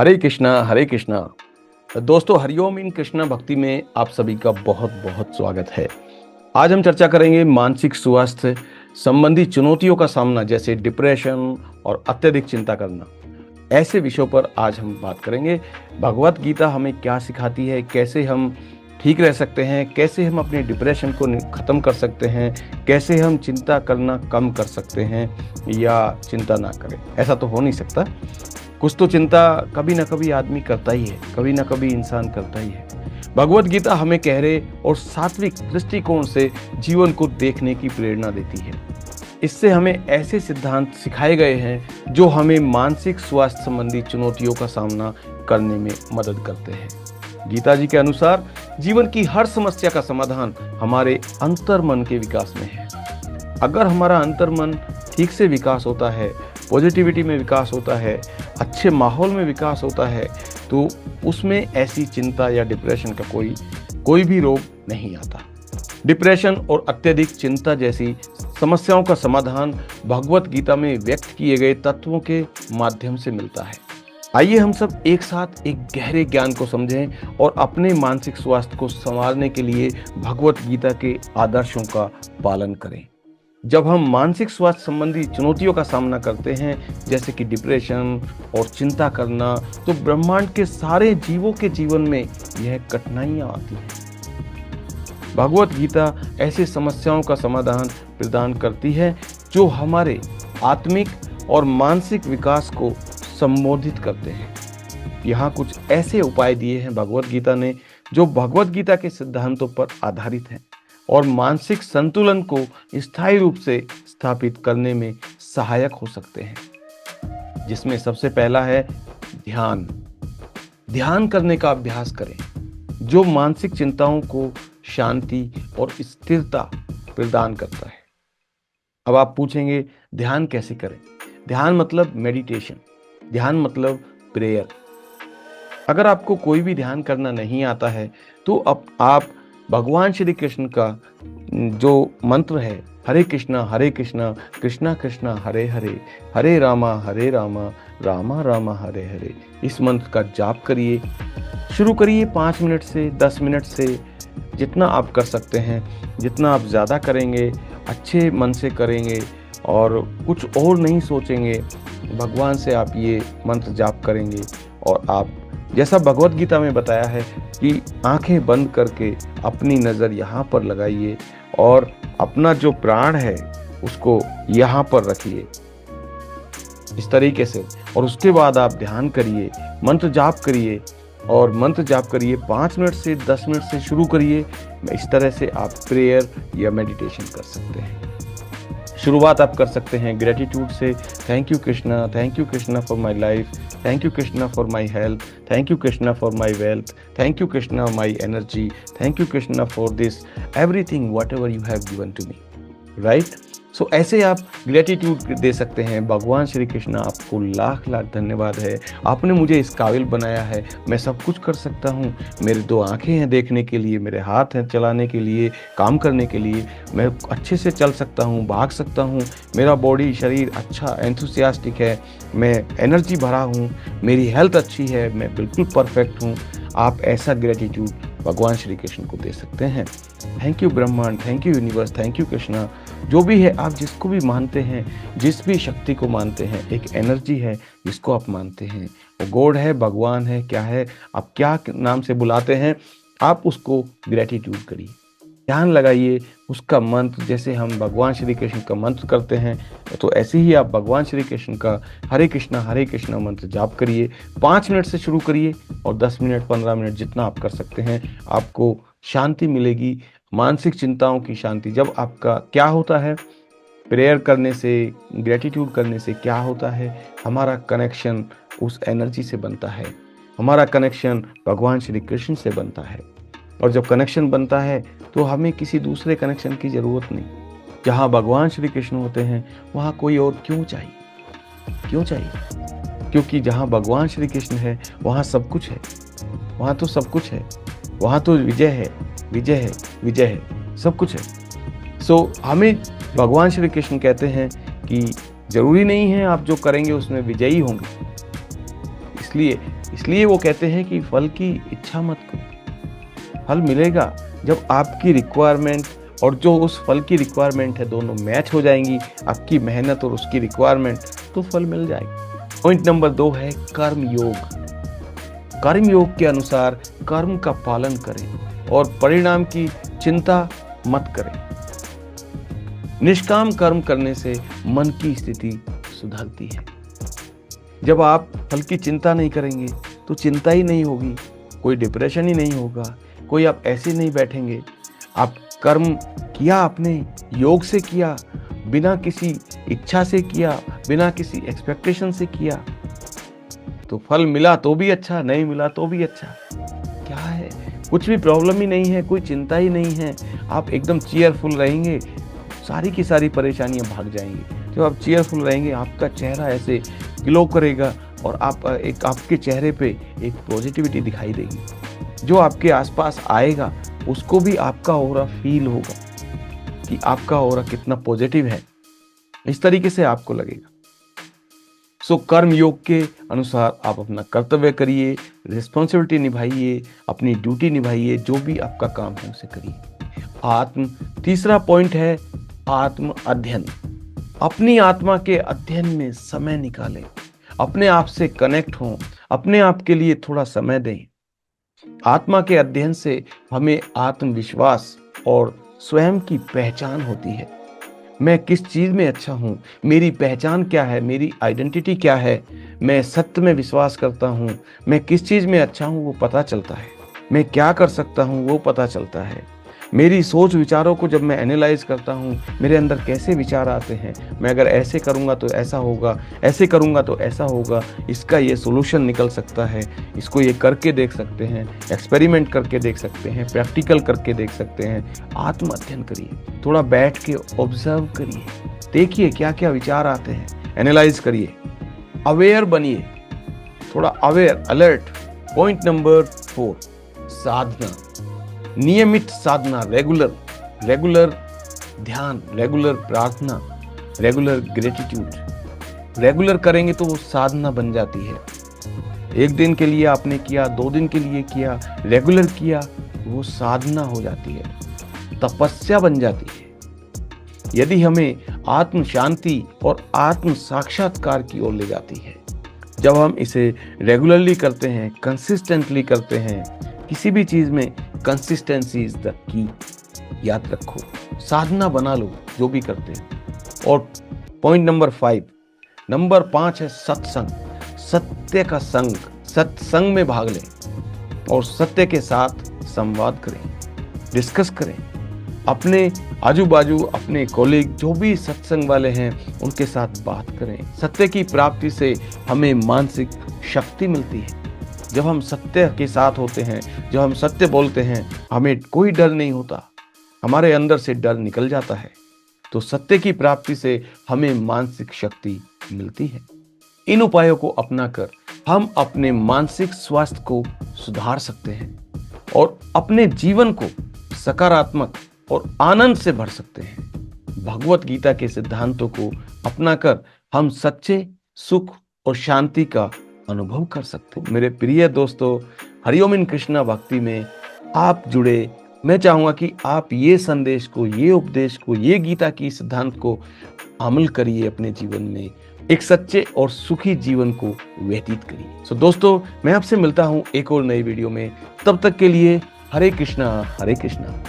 हरे कृष्णा। दोस्तों, हरिओम इन कृष्णा भक्ति में आप सभी का बहुत बहुत स्वागत है। आज हम चर्चा करेंगे मानसिक स्वास्थ्य संबंधी चुनौतियों का सामना, जैसे डिप्रेशन और अत्यधिक चिंता करना। ऐसे विषयों पर आज हम बात करेंगे। भगवत गीता हमें क्या सिखाती है, कैसे हम ठीक रह सकते हैं, कैसे हम अपने डिप्रेशन को ख़त्म कर सकते हैं, कैसे हम चिंता करना कम कर सकते हैं या चिंता ना करें। ऐसा तो हो नहीं सकता। कुछ तो चिंता कभी ना कभी आदमी करता ही है, कभी ना कभी इंसान करता ही है। भगवत गीता हमें गहरे और सात्विक दृष्टिकोण से जीवन को देखने की प्रेरणा देती है। इससे हमें ऐसे सिद्धांत सिखाए गए हैं जो हमें मानसिक स्वास्थ्य संबंधी चुनौतियों का सामना करने में मदद करते हैं। गीता जी के अनुसार जीवन की हर समस्या का समाधान हमारे अंतर्मन के विकास में है। अगर हमारा अंतर्मन ठीक से विकास होता है, पॉजिटिविटी में विकास होता है, अच्छे माहौल में विकास होता है, तो उसमें ऐसी चिंता या डिप्रेशन का कोई भी रोग नहीं आता। डिप्रेशन और अत्यधिक चिंता जैसी समस्याओं का समाधान भगवत गीता में व्यक्त किए गए तत्वों के माध्यम से मिलता है। आइए हम सब एक साथ एक गहरे ज्ञान को समझें और अपने मानसिक स्वास्थ्य को संवारने के लिए भगवत गीता के आदर्शों का पालन करें। जब हम मानसिक स्वास्थ्य संबंधी चुनौतियों का सामना करते हैं, जैसे कि डिप्रेशन और चिंता करना, तो ब्रह्मांड के सारे जीवों के जीवन में यह कठिनाइयां आती हैं। भगवत गीता ऐसी समस्याओं का समाधान प्रदान करती है जो हमारे आत्मिक और मानसिक विकास को संबोधित करते हैं। यहाँ कुछ ऐसे उपाय दिए हैं भगवत गीता ने जो भगवत गीता के सिद्धांतों पर आधारित हैं और मानसिक संतुलन को स्थायी रूप से स्थापित करने में सहायक हो सकते हैं। जिसमें सबसे पहला है ध्यान। ध्यान करने का अभ्यास करें, जो मानसिक चिंताओं को शांति और स्थिरता प्रदान करता है। अब आप पूछेंगे, ध्यान कैसे करें? ध्यान मतलब मेडिटेशन, ध्यान मतलब प्रेयर। अगर आपको कोई भी ध्यान करना नहीं आता है तो अब आप भगवान श्री कृष्ण का जो मंत्र है, हरे कृष्णा कृष्णा कृष्णा हरे हरे, हरे रामा रामा रामा हरे हरे, इस मंत्र का जाप करिए। शुरू करिए 5 मिनट से, 10 मिनट से, जितना आप कर सकते हैं। जितना आप ज़्यादा करेंगे, अच्छे मन से करेंगे और कुछ और नहीं सोचेंगे, भगवान से आप ये मंत्र जाप करेंगे और आप जैसा भगवत गीता में बताया है कि आंखें बंद करके अपनी नज़र यहाँ पर लगाइए और अपना जो प्राण है उसको यहाँ पर रखिए इस तरीके से, और उसके बाद आप ध्यान करिए, मंत्र जाप करिए और मंत्र जाप करिए 5 मिनट से 10 मिनट से शुरू करिए। इस तरह से आप प्रेयर या मेडिटेशन कर सकते हैं। शुरुआत आप कर सकते हैं ग्रेटिट्यूड से। Thank you Krishna for my life, thank you Krishna for my health, thank you Krishna for my wealth, thank you Krishna my energy, thank you Krishna for this everything whatever you have given to me, right. So ऐसे आप gratitude दे सकते हैं। भगवान श्री कृष्ण आपको लाख लाख धन्यवाद है, आपने मुझे इस काबिल बनाया है, मैं सब कुछ कर सकता हूँ। मेरे 2 आंखें हैं देखने के लिए, मेरे हाथ हैं चलाने के लिए, काम करने के लिए, मैं अच्छे से चल सकता हूँ, भाग सकता हूँ, मेरा बॉडी शरीर अच्छा एंथुसियास्टिक है, मैं एनर्जी भरा हूँ, मेरी हेल्थ अच्छी है, मैं बिल्कुल परफेक्ट हूँ। आप ऐसा ग्रेटिट्यूड भगवान श्री कृष्ण को दे सकते हैं। थैंक यू ब्रह्मांड, thank you universe, thank you Krishna. जो भी है, आप जिसको भी मानते हैं, जिस भी शक्ति को मानते हैं, एक एनर्जी है जिसको आप मानते हैं, वो गॉड है, भगवान है, क्या है, आप क्या नाम से बुलाते हैं, आप उसको ग्रेटिट्यूड करिए। ध्यान लगाइए उसका मंत्र, जैसे हम भगवान श्री कृष्ण का मंत्र करते हैं तो ऐसे ही आप भगवान श्री कृष्ण का हरे कृष्णा मंत्र जाप करिए। 5 मिनट से शुरू करिए और 10 मिनट 15 मिनट जितना आप कर सकते हैं, आपको शांति मिलेगी, मानसिक चिंताओं की शांति। जब आपका क्या होता है, प्रेयर करने से, ग्रेटिट्यूड करने से क्या होता है, हमारा कनेक्शन उस एनर्जी से बनता है, हमारा कनेक्शन भगवान श्री कृष्ण से बनता है। और जब कनेक्शन बनता है तो हमें किसी दूसरे कनेक्शन की ज़रूरत नहीं। जहाँ भगवान श्री कृष्ण होते हैं वहाँ कोई और क्यों चाहिए? क्योंकि जहाँ भगवान श्री कृष्ण है वहाँ सब कुछ है, वहाँ तो सब कुछ है, वहाँ तो विजय है, सब कुछ है। सो हमें भगवान श्री कृष्ण कहते हैं कि ज़रूरी नहीं है आप जो करेंगे उसमें विजयी होंगे, इसलिए इसलिए वो कहते हैं कि फल की इच्छा मत करो, फल मिलेगा जब आपकी रिक्वायरमेंट और जो उस फल की रिक्वायरमेंट है दोनों मैच हो जाएंगी, आपकी मेहनत और उसकी रिक्वायरमेंट, तो फल मिल जाएगा। पॉइंट नंबर 2 है कर्म योग। कर्म योग के अनुसार कर्म का पालन करें और परिणाम की चिंता मत करें। निष्काम कर्म करने से मन की स्थिति सुधरती है। जब आप फल की चिंता नहीं करेंगे तो चिंता ही नहीं होगी, कोई डिप्रेशन ही नहीं होगा, कोई आप ऐसे नहीं बैठेंगे। आप कर्म किया, आपने योग से किया, बिना किसी इच्छा से किया, बिना किसी एक्सपेक्टेशन से किया, तो फल मिला तो भी अच्छा, नहीं मिला तो भी अच्छा। क्या है, कुछ भी प्रॉब्लम ही नहीं है, कोई चिंता ही नहीं है, आप एकदम चीयरफुल रहेंगे, सारी की सारी परेशानियां भाग जाएंगी। जब आप चीयरफुल रहेंगे आपका चेहरा ऐसे ग्लो करेगा और आपके चेहरे पे एक पॉजिटिविटी दिखाई देगी। जो आपके आसपास आएगा उसको भी आपका ऑरा फील होगा कि आपका ऑरा कितना पॉजिटिव है, इस तरीके से आपको लगेगा। सो कर्म योग के अनुसार आप अपना कर्तव्य करिए, रिस्पॉन्सिबिलिटी निभाइए, अपनी ड्यूटी निभाइए, जो भी आपका काम है उसे करिए। तीसरा पॉइंट है आत्म अध्ययन। अपनी आत्मा के अध्ययन में समय निकालें, अपने आप से कनेक्ट हों, अपने आप के लिए थोड़ा समय दें। आत्मा के अध्ययन से हमें आत्मविश्वास और स्वयं की पहचान होती है। मैं किस चीज में अच्छा हूं, मेरी पहचान क्या है, मेरी आइडेंटिटी क्या है, मैं सत्य में विश्वास करता हूं, मैं किस चीज में अच्छा हूं वो पता चलता है, मैं क्या कर सकता हूं वो पता चलता है। मेरी सोच विचारों को जब मैं एनालाइज करता हूँ, मेरे अंदर कैसे विचार आते हैं, मैं अगर ऐसे करूँगा तो ऐसा होगा, ऐसे करूँगा तो ऐसा होगा, इसका ये सोल्यूशन निकल सकता है, इसको ये करके देख सकते हैं, एक्सपेरिमेंट करके देख सकते हैं, प्रैक्टिकल करके देख सकते हैं। आत्म अध्ययन करिए, थोड़ा बैठ के ऑब्जर्व करिए, देखिए क्या क्या विचार आते हैं, एनालाइज करिए, अवेयर बनिए, थोड़ा अवेयर, अलर्ट। पॉइंट नंबर 4 साधना। नियमित साधना, रेगुलर ध्यान, रेगुलर प्रार्थना, रेगुलर ग्रेटिट्यूड। रेगुलर करेंगे तो वो साधना बन जाती है। एक दिन के लिए आपने किया, 2 दिन के लिए किया, रेगुलर किया, वो साधना हो जाती है, तपस्या बन जाती है। यदि हमें आत्म शांति और आत्म साक्षात्कार की ओर ले जाती है। जब हम इसे रेगुलरली करते हैं, कंसिस्टेंटली करते हैं, किसी भी चीज में कंसिस्टेंसी इज द की, याद रखो, साधना बना लो जो भी करते हैं। और पॉइंट नंबर 5 है सत्संग, सत्य का संग, सत्संग में भाग लें और सत्य के साथ संवाद करें, डिस्कस करें। अपने आजू बाजू, अपने कॉलीग जो भी सत्संग वाले हैं उनके साथ बात करें। सत्य की प्राप्ति से हमें मानसिक शक्ति मिलती है। जब हम सत्य के साथ होते हैं, जब हम सत्य बोलते हैं, हमें कोई डर नहीं होता, हमारे अंदर से डर निकल जाता है। तो सत्य की प्राप्ति से हमें मानसिक शक्ति मिलती है। इन उपायों को अपनाकर हम अपने मानसिक स्वास्थ्य को सुधार सकते हैं और अपने जीवन को सकारात्मक और आनंद से भर सकते हैं। भगवत गीता के सिद्धांतों को अपनाकर हम सच्चे सुख और शांति का अनुभव कर सकते हैं। मेरे प्रिय दोस्तों, हरिओम इन कृष्णा भक्ति में आप जुड़े। मैं चाहूंगा कि आप ये संदेश को, ये उपदेश को, ये गीता की सिद्धांत को अमल करिए अपने जीवन में, एक सच्चे और सुखी जीवन को व्यतीत करिए। सो दोस्तों, मैं आपसे मिलता हूं एक और नई वीडियो में। तब तक के लिए हरे कृष्णा हरे कृष्णा।